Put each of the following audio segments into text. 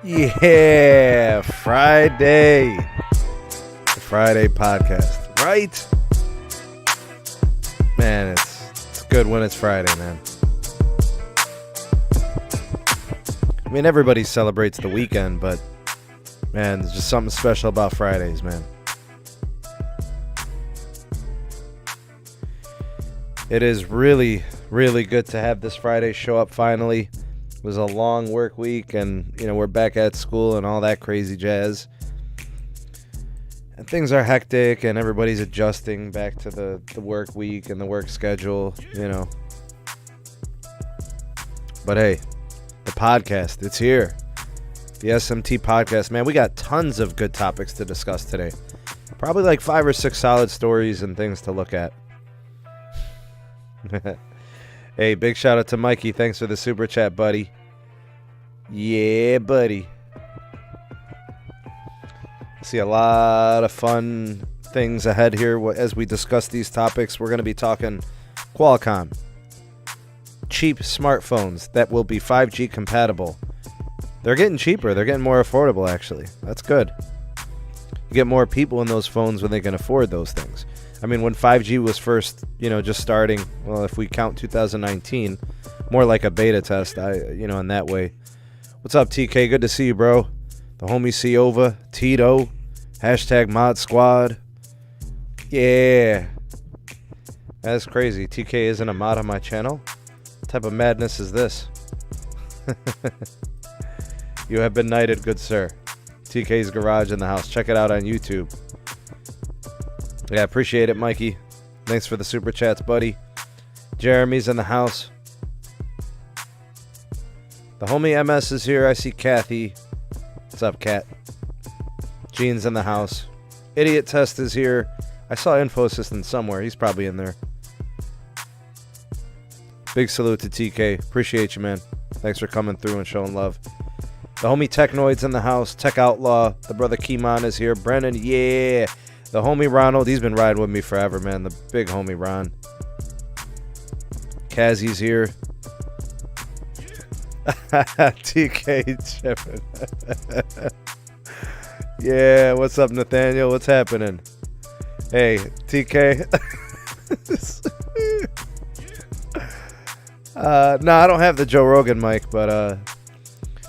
Yeah, Friday. The Friday podcast, right? Man, it's good when it's Friday, man. I mean, everybody celebrates the weekend, but man, there's just something special about Fridays, man. It is really, really good to have this Friday show up finally. It was a long work week, and we're back at school and all that crazy jazz. And things are hectic, and everybody's adjusting back to the work week and the work schedule, But hey, the podcast, it's here. The SMT Podcast, man, we got tons of good topics to discuss today. Probably like 5 or 6 solid stories and things to look at. Hey, big shout out to Mikey. Thanks for the super chat, buddy. Yeah, buddy. See a lot of fun things ahead here as we discuss these topics. We're going to be talking Qualcomm. Cheap smartphones that will be 5G compatible. They're getting cheaper. They're getting more affordable, actually. That's good. You get more people in those phones when they can afford those things. I mean, when 5G was first, just starting, well, if we count 2019, more like a beta test, in that way. What's up, TK? Good to see you, bro. The homie Ciova, Tito, hashtag Mod Squad. Yeah. That's crazy. TK isn't a mod on my channel? What type of madness is this? You have been knighted, good sir. TK's Garage in the house. Check it out on YouTube. Yeah, appreciate it, Mikey. Thanks for the super chats, buddy. Jeremy's in the house. The homie MS is here. I see Kathy. What's up, Kat? Gene's in the house. Idiot Test is here. I saw Info Assistant somewhere. He's probably in there. Big salute to TK. Appreciate you, man. Thanks for coming through and showing love. The homie Technoid's in the house. Tech Outlaw. The brother Keymon is here. Brennan, yeah. The homie Ronald, he's been riding with me forever, man. The big homie Ron. Kazzy's here. TK Chevin. Yeah, what's up, Nathaniel? What's happening? Hey, TK. No, I don't have the Joe Rogan mic, but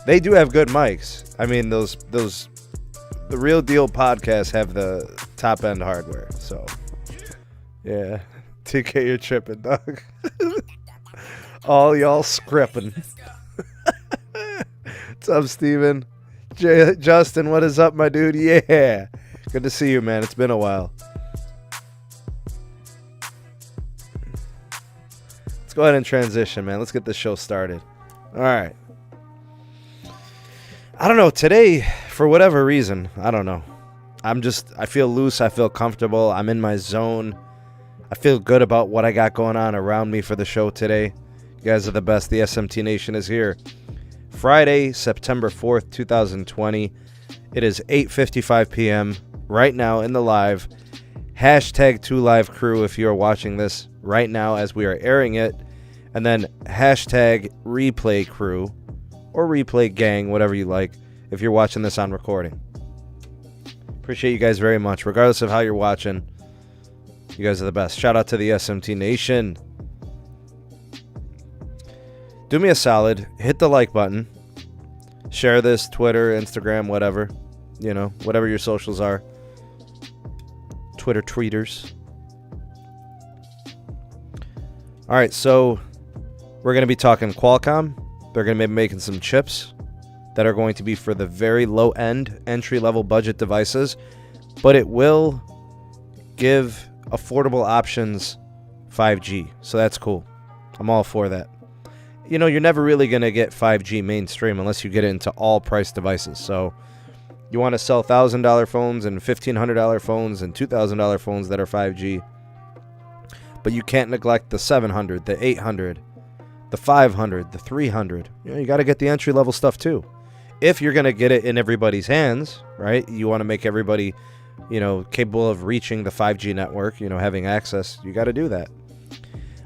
they do have good mics. I mean, those the Real Deal podcasts have the top end hardware, so yeah. TK, you're tripping, dog. All y'all scripping. What's up, Steven? Justin, what is up, my dude? Yeah, good to see you, man. It's been a while. Let's go ahead and transition, man. Let's get this show started. All right. I don't know, today, for whatever reason, I don't know. I feel loose, I feel comfortable, I'm in my zone. I feel good about what I got going on around me for the show today. You guys are the best. The SMT Nation is here. Friday, September 4th, 2020. It is 8:55 p.m. right now in the live. Hashtag 2Live Crew if you're watching this right now as we are airing it. And then hashtag Replay Crew. Or Replay Gang, whatever you like, if you're watching this on recording. Appreciate you guys very much. Regardless of how you're watching, you guys are the best. Shout out to the SMT Nation. Do me a solid. Hit the like button. Share this, Twitter, Instagram, whatever. Whatever your socials are. Twitter tweeters. All right, so we're going to be talking Qualcomm. They're going to be making some chips that are going to be for the very low-end, entry-level budget devices, but it will give affordable options 5G, so that's cool. I'm all for that. You're never really going to get 5G mainstream unless you get it into all-price devices, so you want to sell $1,000 phones and $1,500 phones and $2,000 phones that are 5G, but you can't neglect the 700, the 800, the 500, the 300. You got to get the entry-level stuff, too. If you're going to get it in everybody's hands, right? You want to make everybody, capable of reaching the 5G network, having access. You got to do that.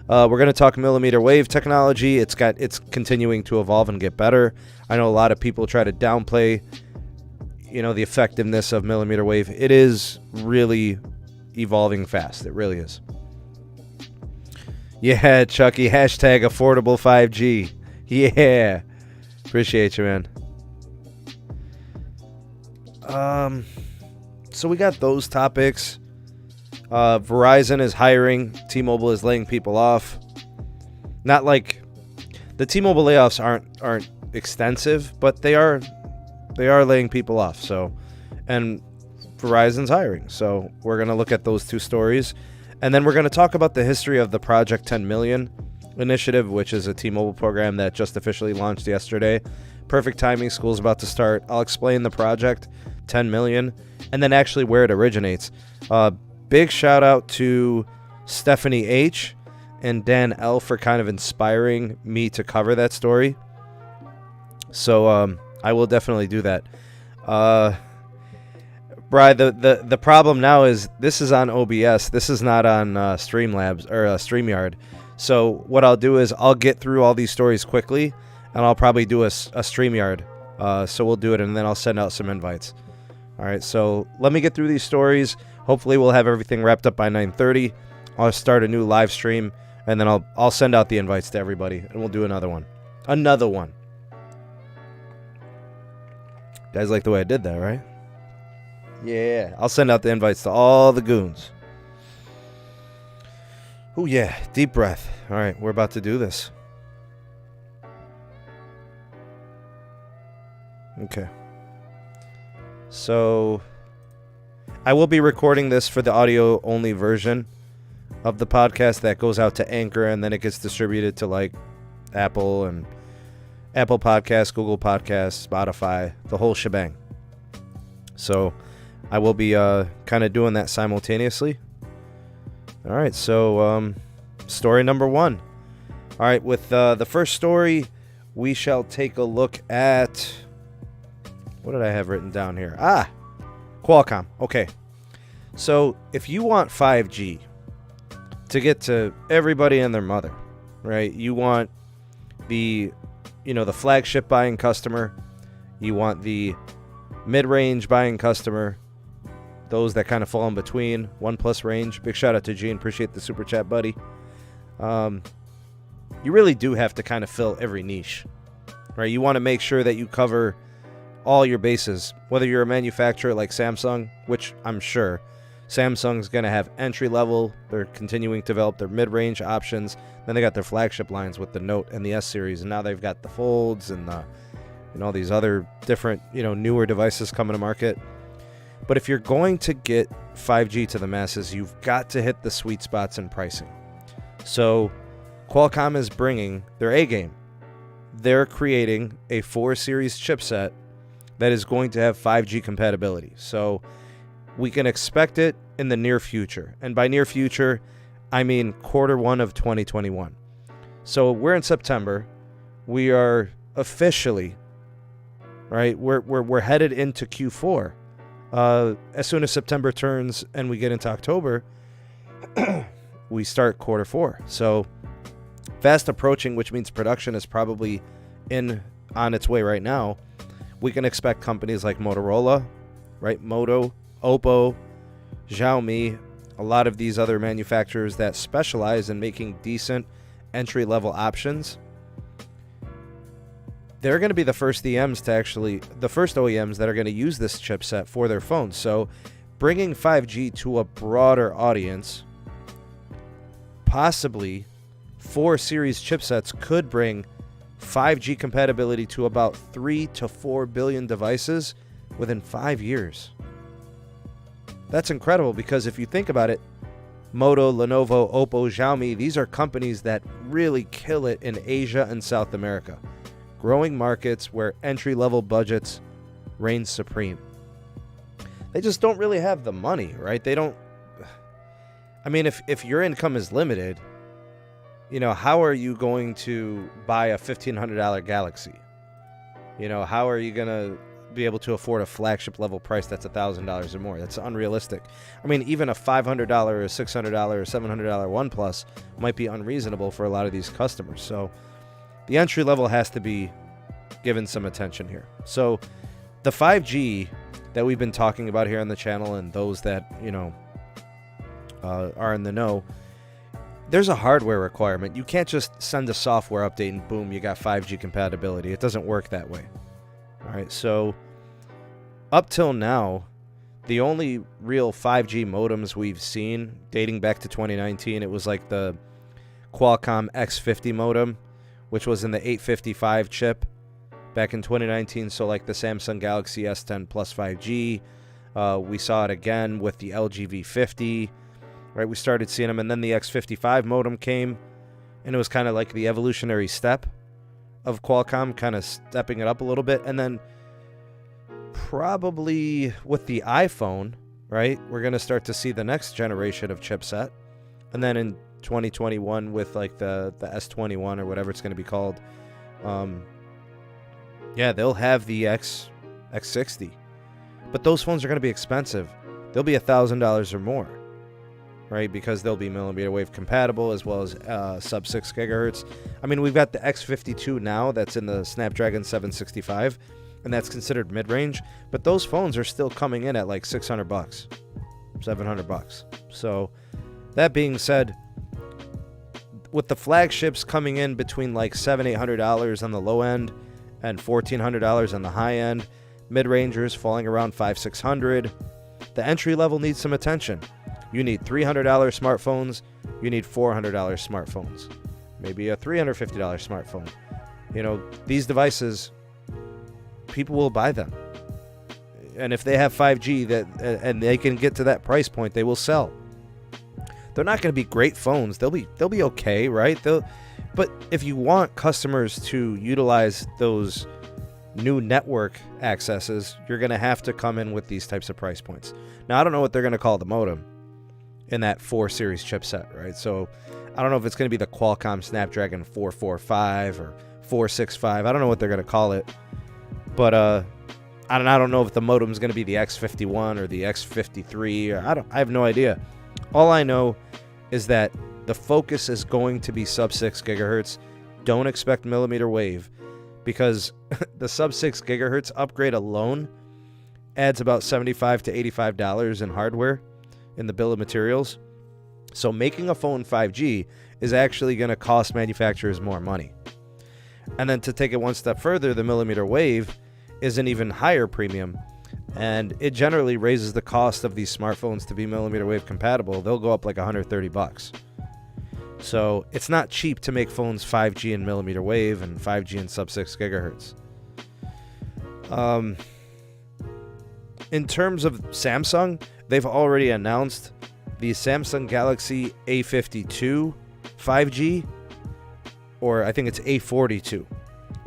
We're going to talk mmWave technology. It's continuing to evolve and get better. I know a lot of people try to downplay, the effectiveness of mmWave. It is really evolving fast. It really is. Yeah, Chucky, hashtag affordable 5G. Yeah. Appreciate you, man. So we got those topics. Verizon is hiring. T-Mobile is laying people off. Not like the T-Mobile layoffs aren't extensive, but they are laying people off. So, and Verizon's hiring. So we're gonna look at those two stories, and then we're gonna talk about the history of the Project 10 Million initiative, which is a T-Mobile program that just officially launched yesterday. Perfect timing. School's about to start. I'll explain the Project 10 Million and then actually where it originates. Big shout out to Stephanie H and Dan L for kind of inspiring me to cover that story. So I will definitely do that. Bri, the problem now is this is on OBS. This is not on Streamlabs or StreamYard. So what I'll do is I'll get through all these stories quickly, and I'll probably do a StreamYard. So we'll do it, and then I'll send out some invites. All right, so let me get through these stories. Hopefully we'll have everything wrapped up by 9:30. I'll start a new live stream, and then I'll send out the invites to everybody, and we'll do another one. Another one. You guys like the way I did that, right? Yeah, I'll send out the invites to all the goons. Oh yeah, deep breath. All right, we're about to do this. Okay. So I will be recording this for the audio only version of the podcast that goes out to Anchor, and then it gets distributed to like Apple and Apple Podcasts, Google Podcasts, Spotify, the whole shebang. So I will be kind of doing that simultaneously. All right, so story number one. All right, with the first story, we shall take a look at... What did I have written down here? Qualcomm. Okay. So if you want 5G to get to everybody and their mother, right? You want the flagship buying customer. You want the mid-range buying customer. Those that kind of fall in between. OnePlus range. Big shout out to Gene. Appreciate the super chat, buddy. You really do have to kind of fill every niche, right? You want to make sure that you cover all your bases, whether you're a manufacturer like Samsung, which I'm sure Samsung's going to have entry level. They're continuing to develop their mid-range options. Then they got their flagship lines with the Note and the S series, and now they've got the Folds and all these other different newer devices coming to market. But if you're going to get 5G to the masses, you've got to hit the sweet spots in pricing. So Qualcomm is bringing their A game. They're creating a 4 series chipset that is going to have 5G compatibility. So we can expect it in the near future. And by near future, I mean Q1 of 2021. So we're in September. We are officially, right? We're headed into Q4. As soon as September turns and we get into October, we start Q4. So fast approaching, which means production is probably on its way right now. We can expect companies like Motorola, right? Moto, Oppo, Xiaomi, a lot of these other manufacturers that specialize in making decent entry-level options. They're going to be the first OEMs that are going to use this chipset for their phones. So bringing 5G to a broader audience, possibly 4 series chipsets could bring 5G compatibility to about 3 to 4 billion devices within 5 years. That's incredible because if you think about it, Moto, Lenovo, Oppo, Xiaomi, these are companies that really kill it in Asia and South America. Growing markets where entry-level budgets reign supreme. They just don't really have the money, right? They don't... I mean, if your income is limited... how are you going to buy a $1,500 Galaxy? How are you going to be able to afford a flagship level price that's $1,000 or more? That's unrealistic. I mean, even a $500 or $600 or $700 OnePlus might be unreasonable for a lot of these customers. So the entry level has to be given some attention here. So the 5G that we've been talking about here on the channel, and those that, are in the know, there's a hardware requirement. You can't just send a software update and boom, you got 5G compatibility. It doesn't work that way. All right, so up till now, the only real 5G modems we've seen, dating back to 2019, it was like the Qualcomm X50 modem, which was in the 855 chip back in 2019. So like the Samsung Galaxy S10 Plus 5G. We saw it again with the LG V50. Right, we started seeing them, and then the X55 modem came, and it was kind of like the evolutionary step of Qualcomm, kind of stepping it up a little bit. And then probably with the iPhone, right, we're going to start to see the next generation of chipset. And then in 2021 with like the S21 or whatever it's going to be called, they'll have the X60. But those phones are going to be expensive. They'll be $1,000 or more. Right, because they'll be mmWave compatible as well as sub 6 gigahertz. I mean, we've got the X52 now that's in the Snapdragon 765, and that's considered mid-range. But those phones are still coming in at like $600, $700. So that being said, with the flagships coming in between like $700-800 on the low end and $1,400 on the high end, mid-rangers falling around $500-600, the entry level needs some attention. You need $300 smartphones. You need $400 smartphones. Maybe a $350 smartphone. These devices, people will buy them. And if they have 5G and they can get to that price point, they will sell. They're not going to be great phones. They'll be okay, right? But if you want customers to utilize those new network accesses, you're going to have to come in with these types of price points. Now, I don't know what they're going to call the modem in that 4 series chipset, right? So I don't know if it's going to be the Qualcomm Snapdragon 445 or 465. I don't know what they're going to call it. But I don't know if the modem is going to be the X51 or the X53. I have no idea. All I know is that the focus is going to be sub 6 gigahertz. Don't expect mmWave, because the sub 6 gigahertz upgrade alone adds about $75 to $85 in hardware in the bill of materials. So making a phone 5G is actually going to cost manufacturers more money. And then to take it one step further, the mmWave is an even higher premium, and it generally raises the cost of these smartphones to be mmWave compatible. They'll go up like $130. So it's not cheap to make phones 5G and mmWave and 5G and sub 6 gigahertz. In terms of Samsung, they've already announced the Samsung Galaxy A52 5G, or I think it's A42.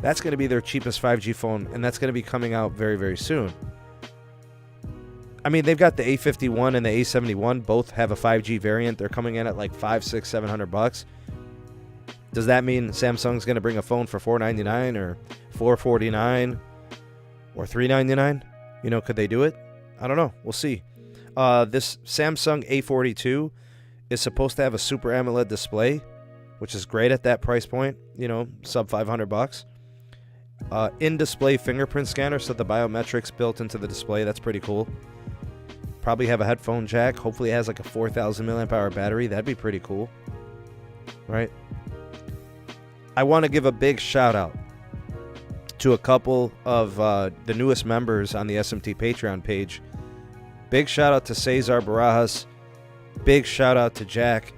That's going to be their cheapest 5G phone, and that's going to be coming out very, very soon. I mean, they've got the A51 and the A71. Both have a 5G variant. They're coming in at like $500, $600, $700. Does that mean Samsung's going to bring a phone for $499 or $449 or $399? Could they do it? I don't know. We'll see. This Samsung A42 is supposed to have a Super AMOLED display, which is great at that price point, sub $500. In-display fingerprint scanner, so the biometrics built into the display. That's pretty cool. Probably have a headphone jack. Hopefully it has like a 4,000 milliamp hour battery. That'd be pretty cool, right? I want to give a big shout out to a couple of the newest members on the SMT Patreon page. Big shout out to Cesar Barajas. Big shout out to Jack.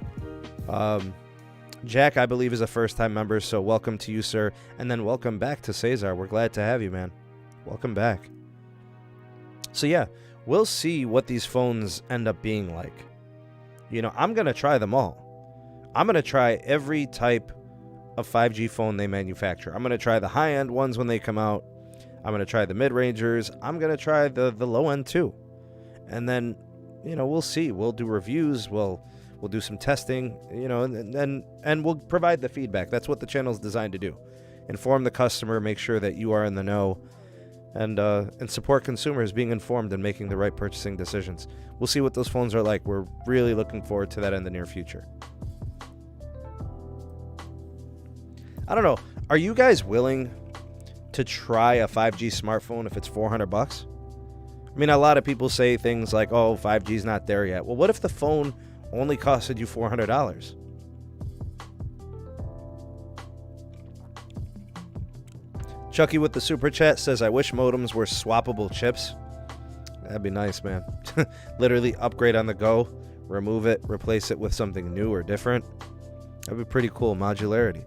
Jack, I believe, is a first-time member, so welcome to you, sir. And then welcome back to Cesar. We're glad to have you, man. Welcome back. So yeah, we'll see what these phones end up being like. I'm going to try them all. I'm going to try every type of 5G phone they manufacture. I'm going to try the high-end ones when they come out. I'm going to try the mid-rangers. I'm going to try the low-end too. And then, we'll see. We'll do reviews. We'll do some testing, and we'll provide the feedback. That's what the channel is designed to do. Inform the customer, make sure that you are in the know, and support consumers being informed and making the right purchasing decisions. We'll see what those phones are like. We're really looking forward to that in the near future. I don't know. Are you guys willing to try a 5G smartphone if it's $400? I mean, a lot of people say things like, oh, 5G's not there yet. Well, what if the phone only costed you $400? Chucky with the super chat says, I wish modems were swappable chips. That'd be nice, man. Literally upgrade on the go, remove it, replace it with something new or different. That'd be pretty cool. Modularity.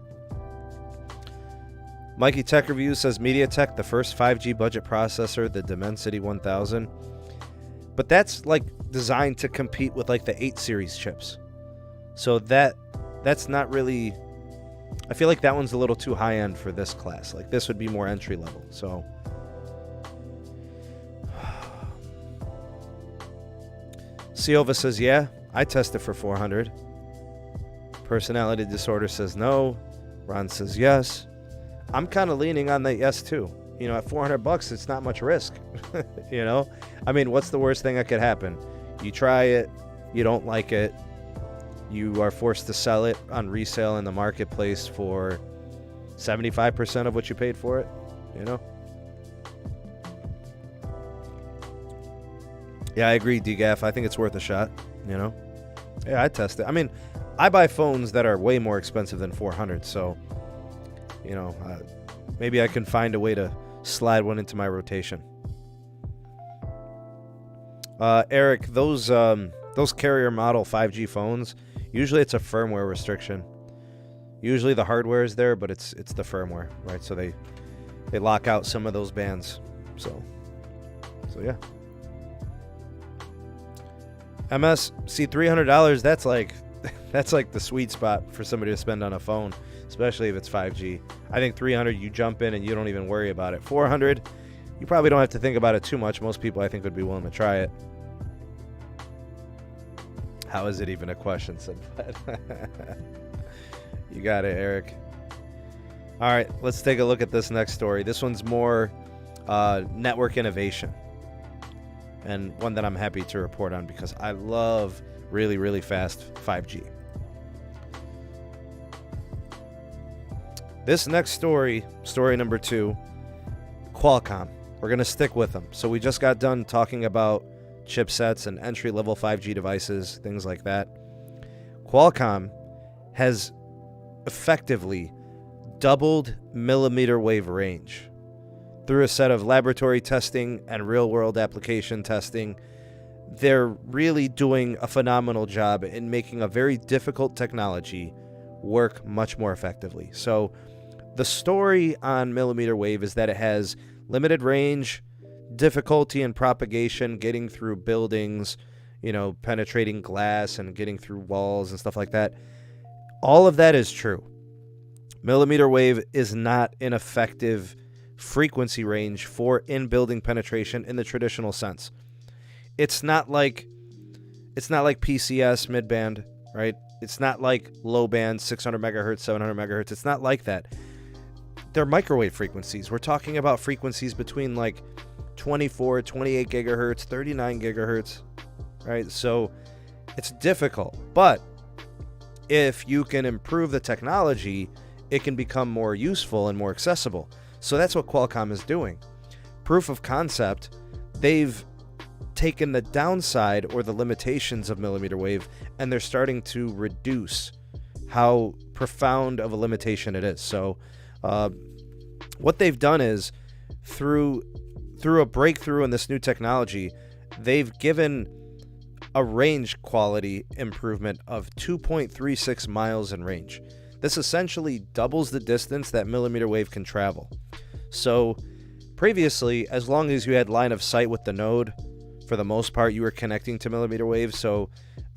Mikey Tech Review says MediaTek, the first 5G budget processor, the Dimensity 1000. But that's like designed to compete with like the 8 series chips. So that's not really, I feel like that one's a little too high end for this class. Like this would be more entry level. So Siova says, yeah, I tested for 400. Personality Disorder says no. Ron says yes. I'm kind of leaning on that yes too. You know, at $400, it's not much risk. You know, I mean, what's the worst thing that could happen? You try it, you don't like it, you are forced to sell it on resale in the marketplace for 75% of what you paid for it. You know. Yeah, I agree, DGAF. I think it's worth a shot. You know. Yeah, I'd test it. I mean, I buy phones that are way more expensive than 400, so. You know, maybe I can find a way to slide one into my rotation. Eric, those carrier model 5G phones, usually it's a firmware restriction. Usually the hardware is there, but it's the firmware, right? So they lock out some of those bands. So yeah. MS, see, $300. That's like the sweet spot for somebody to spend on a phone, especially if it's 5G. I think 300, you jump in and you don't even worry about it. 400, you probably don't have to think about it too much. Most people, I think, would be willing to try it. How is it even a question? Said You got it, Eric. All right, let's take a look at this next story. This one's more network innovation, and one that I'm happy to report on because I love really, really fast 5G. This next story number 2, Qualcomm. We're going to stick with them. So we just got done talking about chipsets and entry-level 5G devices, things like that. Qualcomm has effectively doubled millimeter wave range through a set of laboratory testing and real-world application testing. They're really doing a phenomenal job in making a very difficult technology work much more effectively. So the story on millimeter wave is that it has limited range, difficulty in propagation, getting through buildings, you know, penetrating glass and getting through walls and stuff like that. All of that is true. Millimeter wave is not an effective frequency range for in-building penetration in the traditional sense. It's not like PCS midband, right? It's not like low band, 600 megahertz, 700 megahertz. It's not like that. They're microwave frequencies. We're talking about frequencies between like 24, 28 gigahertz, 39 gigahertz, right? So it's difficult. But if you can improve the technology, it can become more useful and more accessible. So that's what Qualcomm is doing. Proof of concept, they've taken the downside or the limitations of millimeter wave, and they're starting to reduce how profound of a limitation it is. So what they've done is through a breakthrough in this new technology, they've given a range quality improvement of 2.36 miles in range. This essentially doubles the distance that millimeter wave can travel. So previously, as long as you had line of sight with the node, for the most part, you were connecting to millimeter wave. So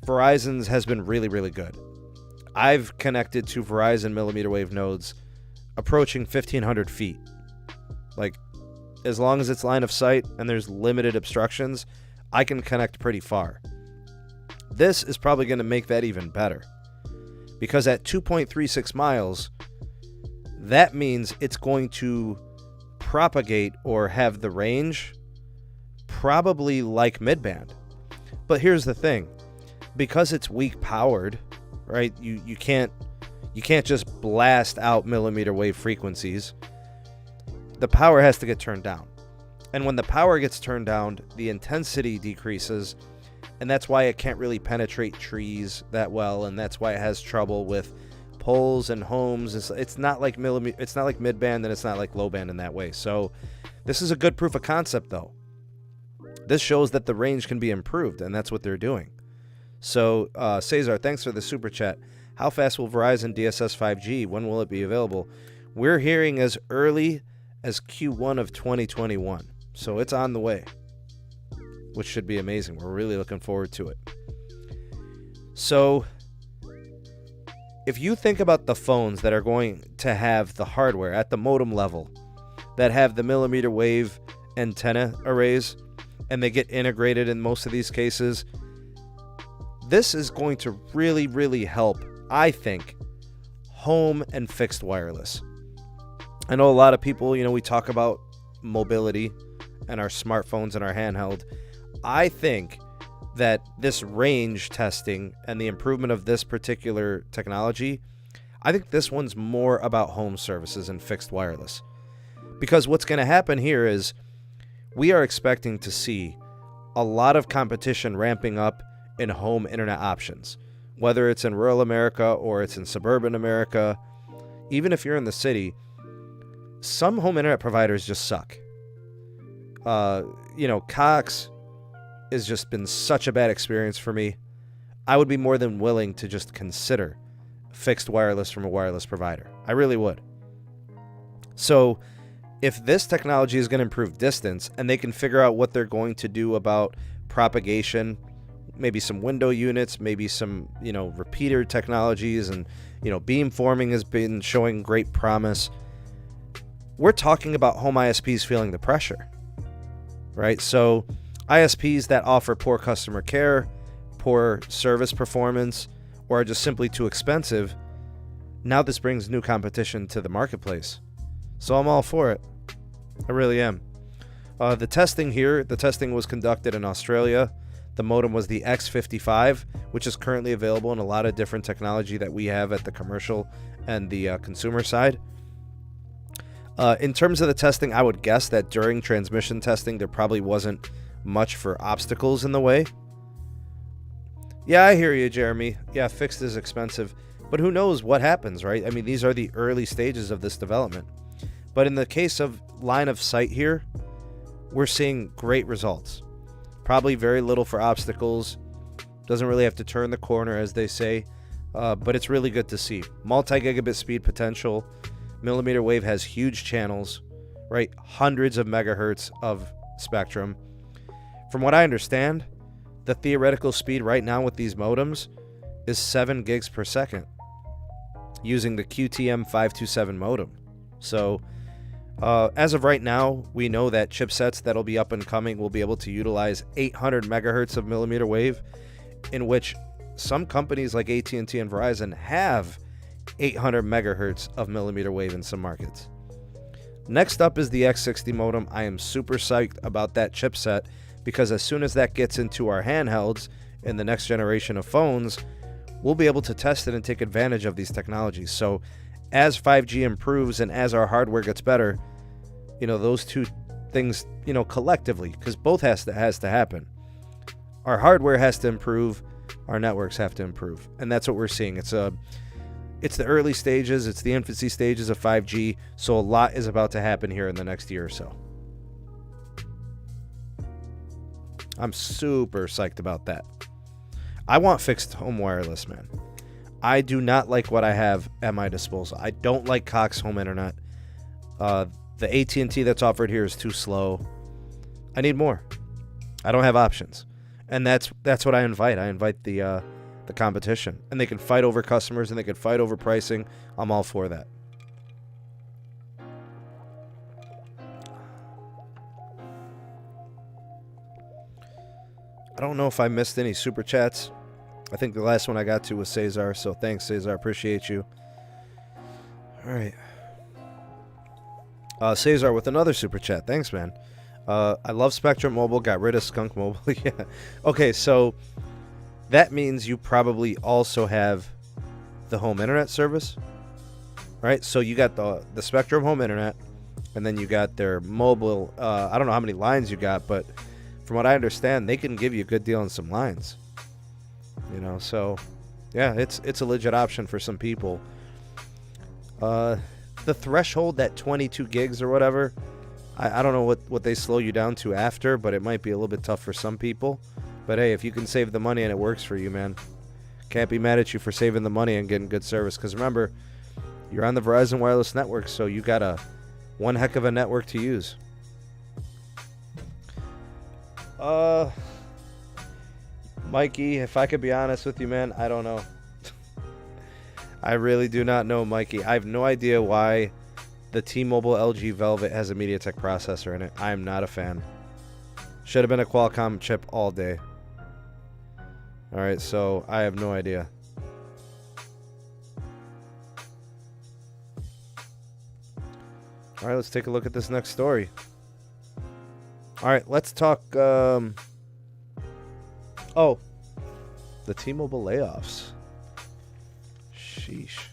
Verizon's has been really, really good. I've connected to Verizon millimeter wave nodes approaching 1,500 feet. Like, as long as it's line of sight and there's limited obstructions, I can connect pretty far. This is probably going to make that even better. Because at 2.36 miles, that means it's going to propagate or have the range probably like midband. But here's the thing. Because it's weak powered, right? You can't just blast out millimeter wave frequencies. the power has to get turned down. And when the power gets turned down, the intensity decreases, and that's why it can't really penetrate trees that well, and that's why it has trouble with poles and homes. It's not like it's not like mid-band, and it's not like low-band in that way. So this is a good proof of concept, though. This shows that the range can be improved, and that's what they're doing. So, Cesar, thanks for the super chat. How fast will Verizon DSS 5G? When will it be available? We're hearing as early as Q1 of 2021. So it's on the way, which should be amazing. We're really looking forward to it. So if you think about the phones that are going to have the hardware at the modem level, that have the mmWave antenna arrays, and they get integrated in most of these cases, this is going to really, really help, I think, home and fixed wireless. I know a lot of people, we talk about mobility and our smartphones and our handheld. I think that this range testing and the improvement of this particular technology, I think this one's more about home services and fixed wireless. Because what's going to happen here is we are expecting to see a lot of competition ramping up in home internet options, whether it's in rural America or it's in suburban America. Even if you're in the city, some home internet providers just suck. Cox has just been such a bad experience for me. I would be more than willing to just consider fixed wireless from a wireless provider. I really would. So if this technology is going to improve distance and they can figure out what they're going to do about propagation, maybe some window units, maybe some, repeater technologies, and, beamforming has been showing great promise. We're talking about home ISPs feeling the pressure, right? So ISPs that offer poor customer care, poor service performance, or are just simply too expensive, now this brings new competition to the marketplace. So I'm all for it. I really am. The testing was conducted in Australia. The modem was the X55, which is currently available in a lot of different technology that we have at the commercial and the consumer side. In terms of the testing, I would guess that during transmission testing, there probably wasn't much for obstacles in the way. Yeah, I hear you, Jeremy. Yeah, fixed is expensive, but who knows what happens, right? I mean, these are the early stages of this development. But in the case of line of sight here, we're seeing great results. Probably very little for obstacles. Doesn't really have to turn the corner, as they say, but it's really good to see. Multi-gigabit speed potential. mmWave has huge channels, right? Hundreds of megahertz of spectrum. From what I understand, the theoretical speed right now with these modems is 7 gigs per second using the QTM527 modem. So as of right now, we know that chipsets that'll be up and coming will be able to utilize 800 megahertz of mmWave, in which some companies like AT&T and Verizon have 800 megahertz of mmWave in some markets. Next up is the X60 modem. I am super psyched about that chipset because as soon as that gets into our handhelds in the next generation of phones, we'll be able to test it and take advantage of these technologies. So as 5G improves and as our hardware gets better, those two things, collectively, because both has to happen. Our hardware has to improve, our networks have to improve, and that's what we're seeing. It's the early stages, it's the infancy stages of 5G, so a lot is about to happen here in the next year or so. I'm super psyched about that. I want fixed home wireless, man. I do not like what I have at my disposal. I don't like Cox Home Internet. The AT&T that's offered here is too slow. I need more. I don't have options. And that's what I invite. I invite the competition. And they can fight over customers and they can fight over pricing. I'm all for that. I don't know if I missed any super chats. I think the last one I got to was Cesar, so thanks, Cesar. Appreciate you. All right. Cesar with another super chat. Thanks, man. I love Spectrum Mobile. Got rid of Skunk Mobile. Yeah. Okay, so that means you probably also have the home internet service, right? So you got the Spectrum Home Internet, and then you got their mobile. I don't know how many lines you got, but from what I understand, they can give you a good deal on some lines. So yeah, it's a legit option for some people. The threshold at 22 gigs or whatever, I don't know what they slow you down to after, but it might be a little bit tough for some people. But hey, if you can save the money and it works for you, man, can't be mad at you for saving the money and getting good service. Because remember, you're on the Verizon Wireless Network, so you got one heck of a network to use. Mikey, if I could be honest with you, man, I don't know. I really do not know, Mikey. I have no idea why the T-Mobile LG Velvet has a MediaTek processor in it. I am not a fan. Should have been a Qualcomm chip all day. Alright, so I have no idea. Alright, let's take a look at this next story. Alright, let's talk... the T-Mobile layoffs. Sheesh.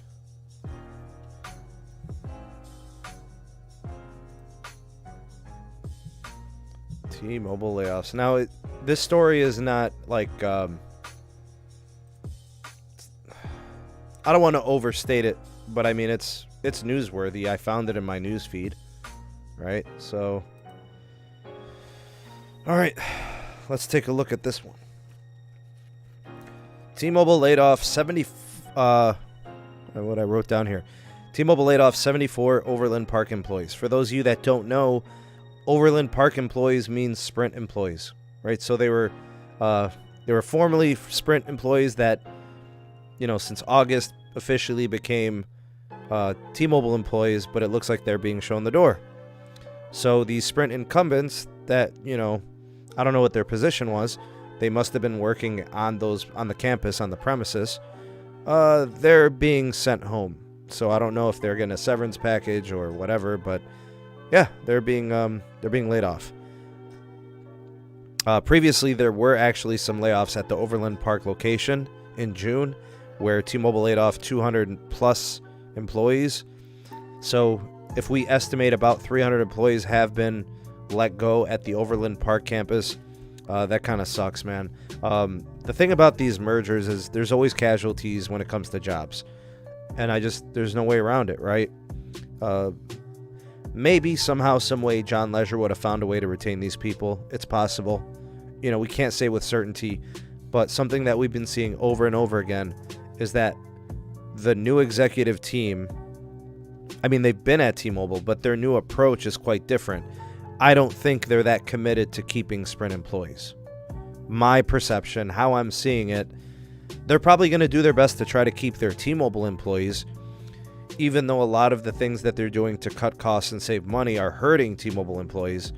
T-Mobile layoffs. Now, this story is not like... I don't want to overstate it, but I mean, it's newsworthy. I found it in my news feed, right? So, all right, let's take a look at this one. T-Mobile laid off 70... what I wrote down here. T-Mobile laid off 74 Overland Park employees. For those of you that don't know, Overland Park employees means Sprint employees, right? So they were formerly Sprint employees that, since August officially became T-Mobile employees, but it looks like they're being shown the door. So these Sprint incumbents that, I don't know what their position was. They must have been working on the campus, on the premises. They're being sent home. So I don't know if they're getting a severance package or whatever, but yeah, they're being laid off. Previously, there were actually some layoffs at the Overland Park location in June, where T-Mobile laid off 200 plus employees. So if we estimate about 300 employees have been let go at the Overland Park campus, that kind of sucks, man. The thing about these mergers is there's always casualties when it comes to jobs. And there's no way around it, right? Maybe somehow, some way, John Leisure would have found a way to retain these people. It's possible. We can't say with certainty, but something that we've been seeing over and over again is that the new executive team, I mean, they've been at T-Mobile, but their new approach is quite different. I don't think they're that committed to keeping Sprint employees. My perception, how I'm seeing it, they're probably going to do their best to try to keep their T-Mobile employees, even though a lot of the things that they're doing to cut costs and save money are hurting T-Mobile employees.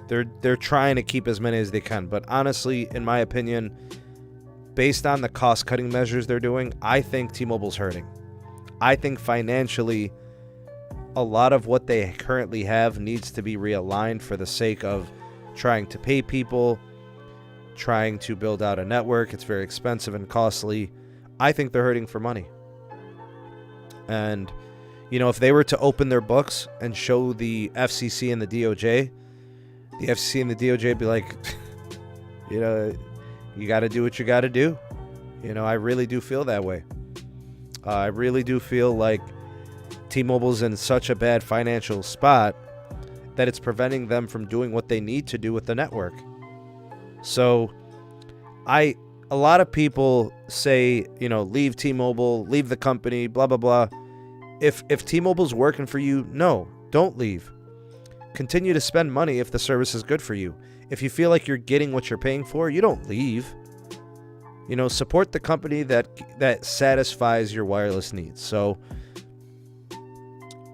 They're trying to keep as many as they can. But honestly, in my opinion, based on the cost-cutting measures they're doing, I think T-Mobile's hurting. I think financially, a lot of what they currently have needs to be realigned for the sake of trying to pay people, trying to build out a network. It's very expensive and costly. I think they're hurting for money. And, if they were to open their books and show the FCC and the DOJ would be like, you got to do what you got to do. I really do feel that way. I really do feel like T-Mobile's in such a bad financial spot that it's preventing them from doing what they need to do with the network. So, a lot of people say, leave T-Mobile, leave the company, blah, blah, blah. If T-Mobile's working for you, no, don't leave. Continue to spend money if the service is good for you. If you feel like you're getting what you're paying for, you don't leave. Support the company that satisfies your wireless needs. So,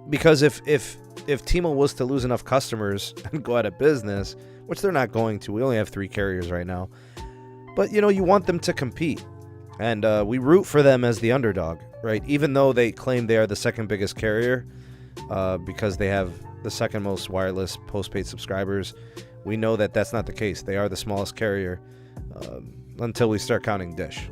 because if T-Mobile was to lose enough customers and go out of business, which they're not going to, we only have 3 carriers right now. But, you want them to compete. And we root for them as the underdog, right? Even though they claim they are the second biggest carrier because they have the second most wireless postpaid subscribers, we know that that's not the case. They are the smallest carrier until we start counting Dish.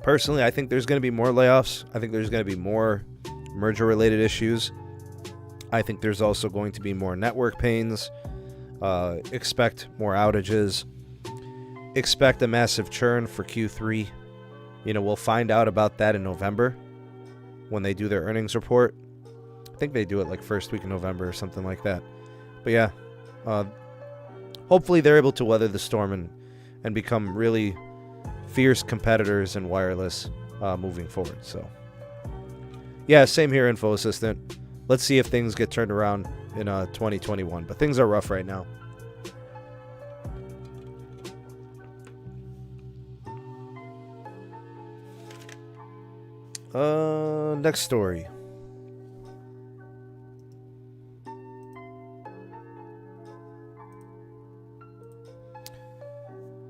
Personally, I think there's going to be more layoffs. I think there's going to be more merger-related issues. I think there's also going to be more network pains. Expect more outages. Expect a massive churn for Q3. We'll find out about that in November when they do their earnings report. I think they do it like first week in November or something like that. But yeah, hopefully they're able to weather the storm and become really fierce competitors in wireless moving forward. So yeah, same here, Info Assistant. Let's see if things get turned around in 2021. But things are rough right now. Next story.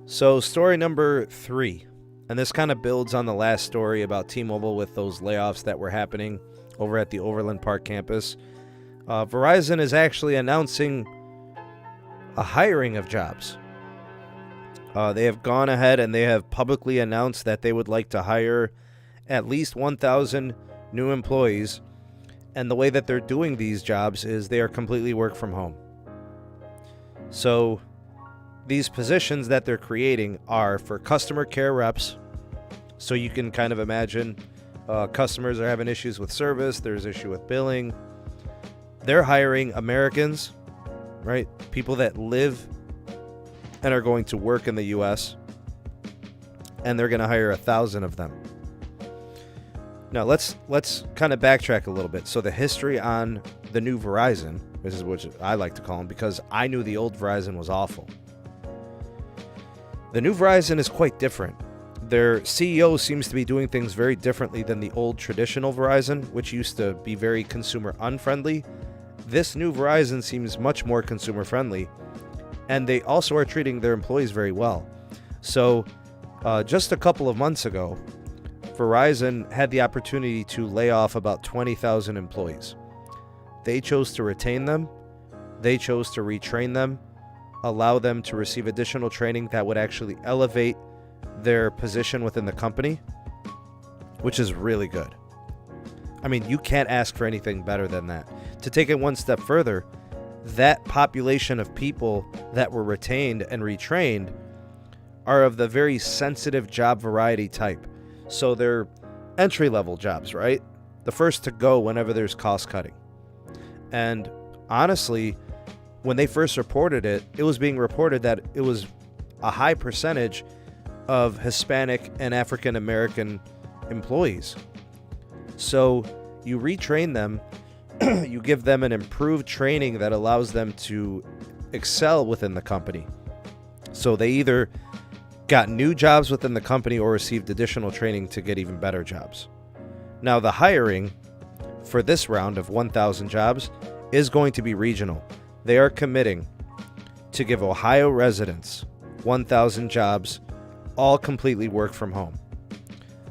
So story number 3, and this kind of builds on the last story about T-Mobile with those layoffs that were happening over at the Overland Park campus. Verizon is actually announcing a hiring of jobs. They have gone ahead and they have publicly announced that they would like to hire at least 1,000 new employees. And the way that they're doing these jobs is they are completely work from home. So these positions that they're creating are for customer care reps. So you can kind of imagine customers are having issues with service. There's issue with billing. They're hiring Americans, right? People that live and are going to work in the U.S. And they're going to hire 1,000 of them. Now, let's kind of backtrack a little bit. So the history on the new Verizon, this is what I like to call them because I knew the old Verizon was awful. The new Verizon is quite different. Their CEO seems to be doing things very differently than the old traditional Verizon, which used to be very consumer unfriendly. This new Verizon seems much more consumer friendly, and they also are treating their employees very well. So just a couple of months ago, Verizon had the opportunity to lay off about 20,000 employees. They chose to retain them. They chose to retrain them, allow them to receive additional training that would actually elevate their position within the company, which is really good. I mean, you can't ask for anything better than that. To take it one step further, that population of people that were retained and retrained are of the very sensitive job variety type. So they're entry-level jobs, right? The first to go whenever there's cost cutting. And honestly, when they first reported it, it was being reported that it was a high percentage of Hispanic and African American employees. So you retrain them, you give them an improved training that allows them to excel within the company. So they either got new jobs within the company or received additional training to get even better jobs. Now, the hiring for this round of 1,000 jobs is going to be regional. They are committing to give Ohio residents 1,000 jobs, all completely work from home.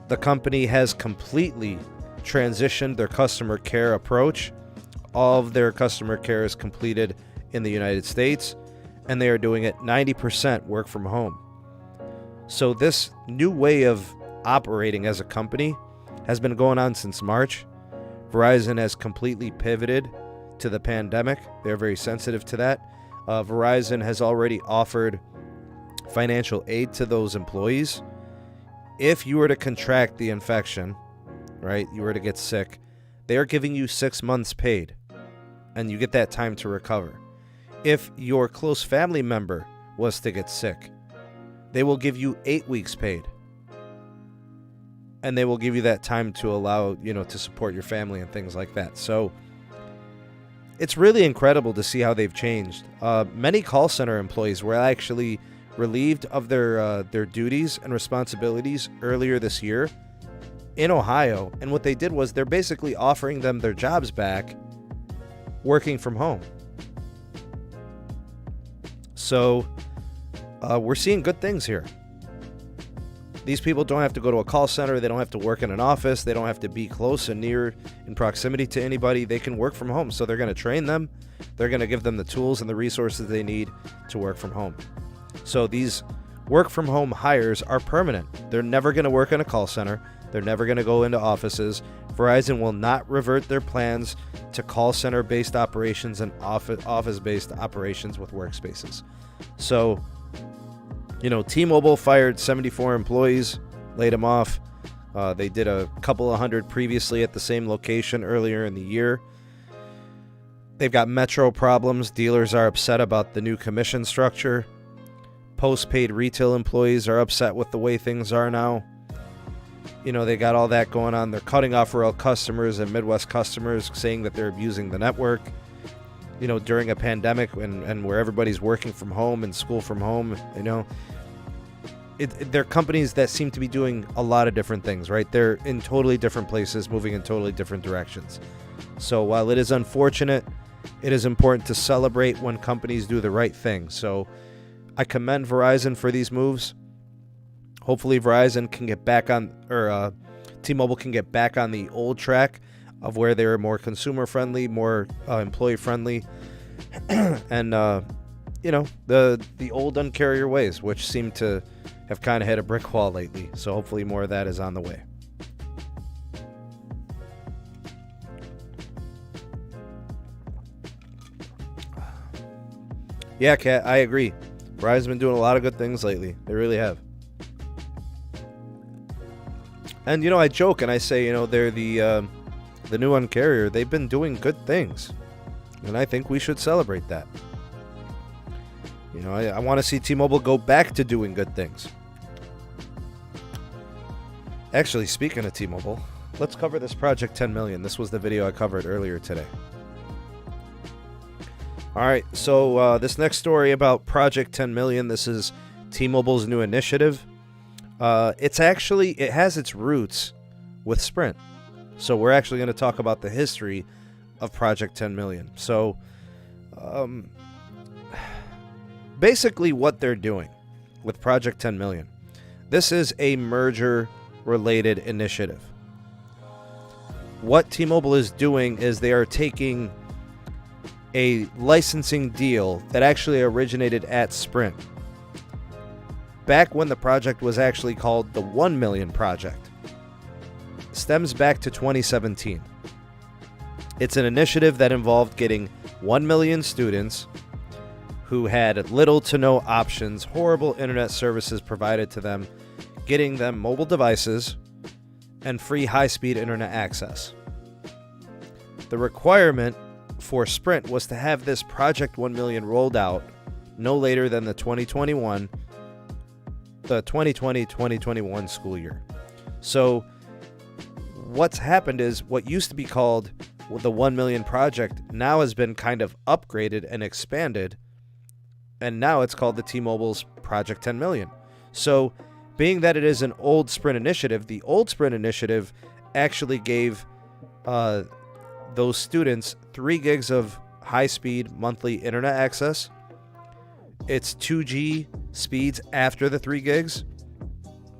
The company has completely transitioned their customer care approach. All of their customer care is completed in the United States, and they are doing it 90% work from home. So this new way of operating as a company has been going on since March. Verizon has completely pivoted to the pandemic. They're very sensitive to that. Verizon has already offered financial aid to those employees. If you were to contract the infection, right, you were to get sick, they are giving you 6 months paid, and you get that time to recover. If your close family member was to get sick, they will give you 8 weeks paid. And they will give you that time to allow, to support your family and things like that. So it's really incredible to see how they've changed. Many call center employees were actually relieved of their duties and responsibilities earlier this year in Ohio. And what they did was they're basically offering them their jobs back working from home. So we're seeing good things here. These people don't have to go to a call center. They don't have to work in an office. They don't have to be close and near in proximity to anybody. They can work from home. So they're going to train them. They're going to give them the tools and the resources they need to work from home. So these work from home hires are permanent. They're never going to work in a call center. They're never going to go into offices. Verizon will not revert their plans to call center-based operations and office-based operations with workspaces. So, T-Mobile fired 74 employees, laid them off. They did a couple of hundred previously at the same location earlier in the year. They've got Metro problems. Dealers are upset about the new commission structure. Postpaid retail employees are upset with the way things are now. They got all that going on. They're cutting off rural customers and Midwest customers, saying that they're abusing the network, during a pandemic and where everybody's working from home and school from home. They're companies that seem to be doing a lot of different things, right? They're in totally different places, moving in totally different directions. So while it is unfortunate, it is important to celebrate when companies do the right thing. So I commend Verizon for these moves. Hopefully Verizon can get back on, or T-Mobile can get back on the old track of where they're more consumer friendly, more employee friendly, and the old Un-carrier ways, which seem to have kind of hit a brick wall lately. So hopefully more of that is on the way. Yeah, Kat, I agree. Verizon's been doing a lot of good things lately. They really have. And, I joke and I say, they're the new Un-carrier. They've been doing good things. And I think we should celebrate that. I want to see T-Mobile go back to doing good things. Actually, speaking of T-Mobile, let's cover this Project 10 Million. This was the video I covered earlier today. All right, so this next story about Project 10 Million, this is T-Mobile's new initiative. It has its roots with Sprint. So we're actually going to talk about the history of Project 10 Million. So basically what they're doing with Project 10 Million, this is a merger-related initiative. What T-Mobile is doing is they are taking a licensing deal that actually originated at Sprint. Back when the project was actually called the 1 Million Project. Stems back to 2017. It's an initiative that involved getting 1 million students who had little to no options, horrible internet services provided to them, getting them mobile devices, and free high-speed internet access. The requirement for Sprint was to have this Project 1 Million rolled out no later than the 2020-2021 school year. So what's happened is what used to be called the 1 Million Project now has been kind of upgraded and expanded, and now it's called the T-Mobile's Project 10 Million. So being that it is an old Sprint initiative, the old Sprint initiative actually gave those students 3 gigs of high-speed monthly internet access. It's 2G speeds after the 3 gigs.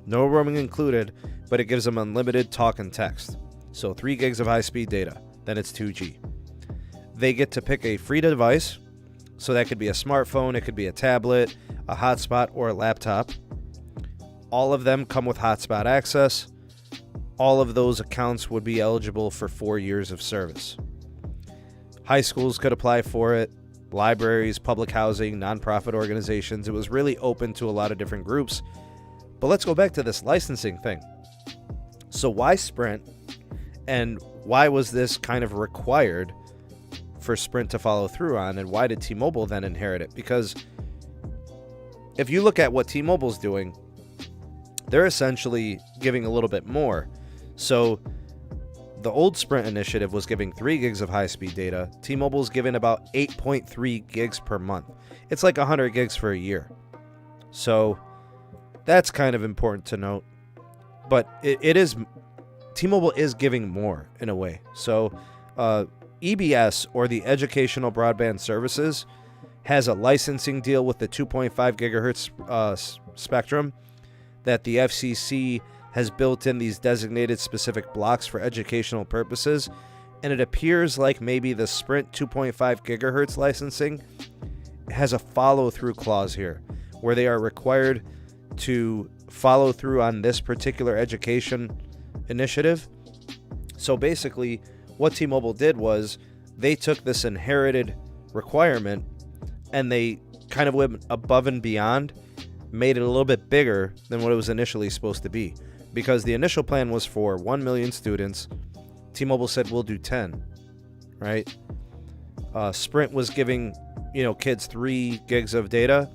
No roaming included, but it gives them unlimited talk and text. So 3 gigs of high-speed data, then it's 2G. They get to pick a free device. So that could be a smartphone, it could be a tablet, a hotspot, or a laptop. All of them come with hotspot access. All of those accounts would be eligible for 4 years of service. High schools could apply for it, libraries, public housing, nonprofit organizations. It was really open to a lot of different groups. But let's go back to this licensing thing. So why Sprint, and why was this kind of required for Sprint to follow through on, and why did T-Mobile then inherit it? Because if you look at what T-Mobile's doing, they're essentially giving a little bit more. So the old Sprint initiative was giving 3 gigs of high-speed data. T-Mobile's giving about 8.3 gigs per month. It's like 100 gigs for a year. So that's kind of important to note. But it is, T-Mobile is giving more in a way. So EBS, or the Educational Broadband Services, has a licensing deal with the 2.5 gigahertz spectrum that the FCC has built in these designated specific blocks for educational purposes, and it appears like maybe the Sprint 2.5 gigahertz licensing has a follow-through clause here, where they are required to follow through on this particular education initiative. So basically, what T-Mobile did was they took this inherited requirement and they kind of went above and beyond, made it a little bit bigger than what it was initially supposed to be. Because the initial plan was for 1 million students. T-Mobile said, we'll do 10, right? Sprint was giving, kids 3 gigs of data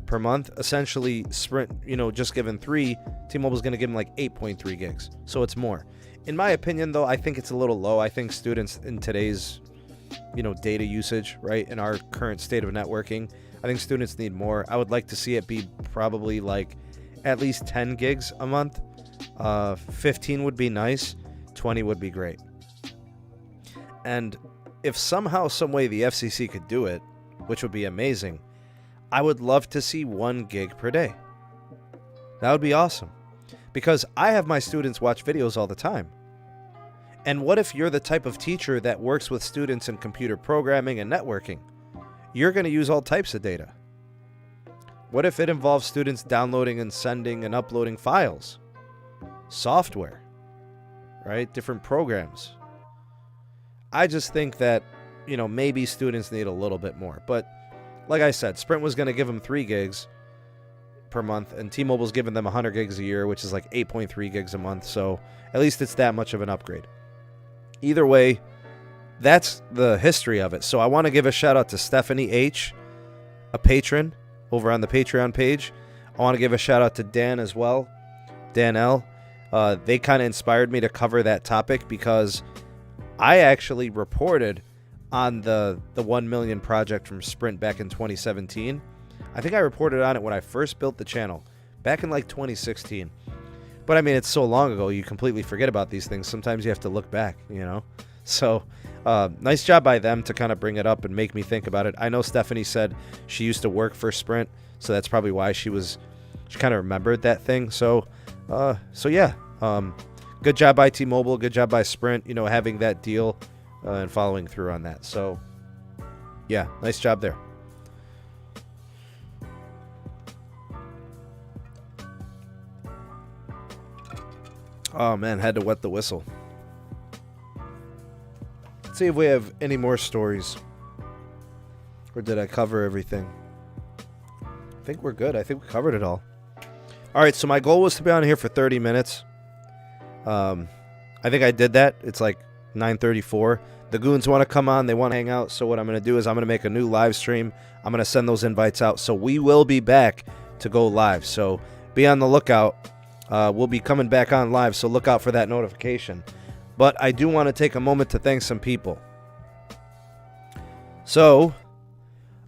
per month. Essentially, Sprint, just given 3, T-Mobile's going to give them like 8.3 gigs. So it's more. In my opinion, though, I think it's a little low. I think students in today's, data usage, right, in our current state of networking, I think students need more. I would like to see it be probably like at least 10 gigs a month. 15 would be nice. 20 would be great. And if somehow, some way the FCC could do it, which would be amazing, I would love to see 1 gig per day. That would be awesome. Because I have my students watch videos all the time. And what if you're the type of teacher that works with students in computer programming and networking? You're going to use all types of data. What if it involves students downloading and sending and uploading files? Software, right? Different programs. I just think that, maybe students need a little bit more. But like I said, Sprint was going to give them 3 gigs per month, and T-Mobile's giving them 100 gigs a year, which is like 8.3 gigs a month. So at least it's that much of an upgrade. Either way, that's the history of it. So I want to give a shout out to Stephanie H., a patron over on the Patreon page. I want to give a shout out to Dan as well, Dan L. They kind of inspired me to cover that topic because I actually reported on the 1 million project from Sprint back in 2017. I think I reported on it when I first built the channel back in like 2016. But I mean, it's so long ago, you completely forget about these things. Sometimes you have to look back, So nice job by them to kind of bring it up and make me think about it. I know Stephanie said she used to work for Sprint, so that's probably why she kind of remembered that thing. So yeah, good job by T-Mobile, good job by Sprint, having that deal and following through on that. So yeah, nice job there. Oh man, had to wet the whistle. Let's see if we have any more stories. Or did I cover everything? I think we're good. I think we covered it all. Alright, so my goal was to be on here for 30 minutes. I think I did that. It's like 9:34. The goons want to come on. They want to hang out. So what I'm going to do is I'm going to make a new live stream. I'm going to send those invites out. So we will be back to go live. So be on the lookout. We'll be coming back on live, so look out for that notification. But I do want to take a moment to thank some people. So,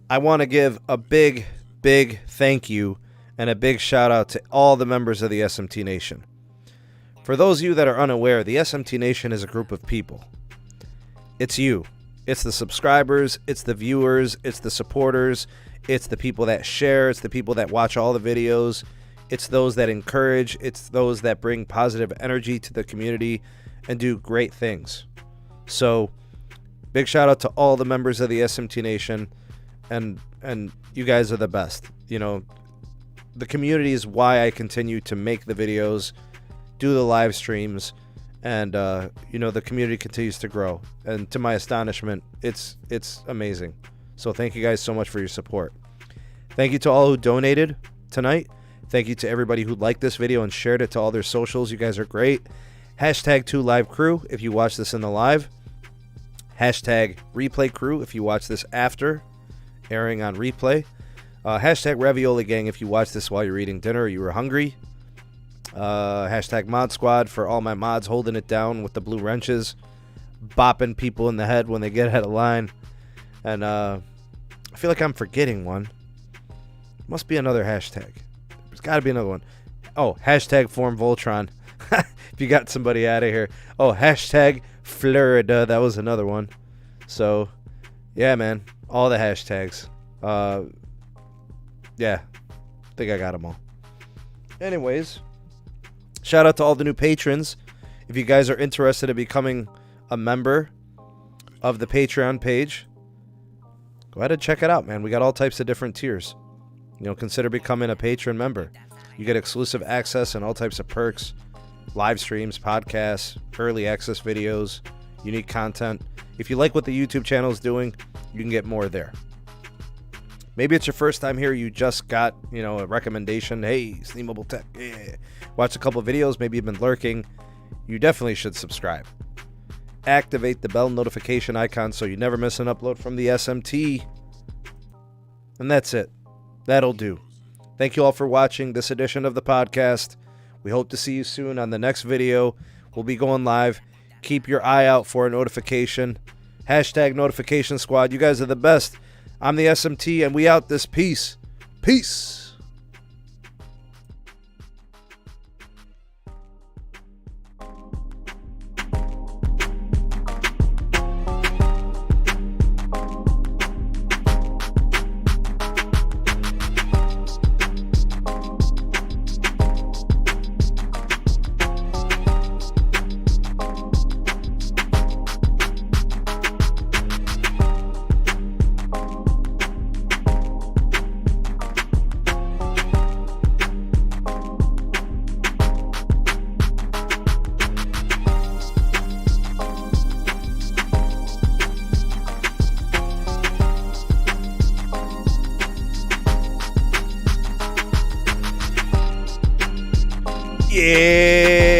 I want to give a big thank you and a big shout out to all the members of the SMT Nation. For those of you that are unaware, the SMT Nation is a group of people. It's you. It's the subscribers, it's the viewers, it's the supporters, it's the people that share, it's the people that watch all the videos. It's those that encourage. It's those that bring positive energy to the community and do great things. So, big shout out to all the members of the SMT Nation, and you guys are the best. The community is why I continue to make the videos, do the live streams, and the community continues to grow. And to my astonishment, it's amazing. So thank you guys so much for your support. Thank you to all who donated tonight. Thank you to everybody who liked this video and shared it to all their socials. You guys are great. Hashtag 2LiveCrew if you watch this in the live. Hashtag Replay Crew if you watch this after airing on replay. Hashtag Ravioli Gang if you watch this while you're eating dinner or you were hungry. Hashtag Mod Squad for all my mods holding it down with the blue wrenches, bopping people in the head when they get out of line. And I feel like I'm forgetting one. Must be another hashtag. There's got to be another one. Oh, hashtag Form Voltron. If you got somebody out of here. Oh, hashtag Florida. That was another one. So, yeah, man. All the hashtags. Yeah. I think I got them all. Anyways, shout out to all the new patrons. If you guys are interested in becoming a member of the Patreon page, go ahead and check it out, man. We got all types of different tiers. Consider becoming a patron member. You get exclusive access and all types of perks live streams, podcasts, early access videos, unique content. If you like what the YouTube channel is doing, you can get more there. Maybe it's your first time here. You just got, a recommendation. Hey, SneedMobile Tech. Yeah. Watch a couple of videos. Maybe you've been lurking. You definitely should subscribe. Activate the bell notification icon so you never miss an upload from the SMT. And that's it. That'll do. Thank you all for watching this edition of the podcast. We hope to see you soon on the next video. We'll be going live. Keep your eye out for a notification. Hashtag notification squad. You guys are the best. I'm the SMT, and we out this piece. Peace. Yeah.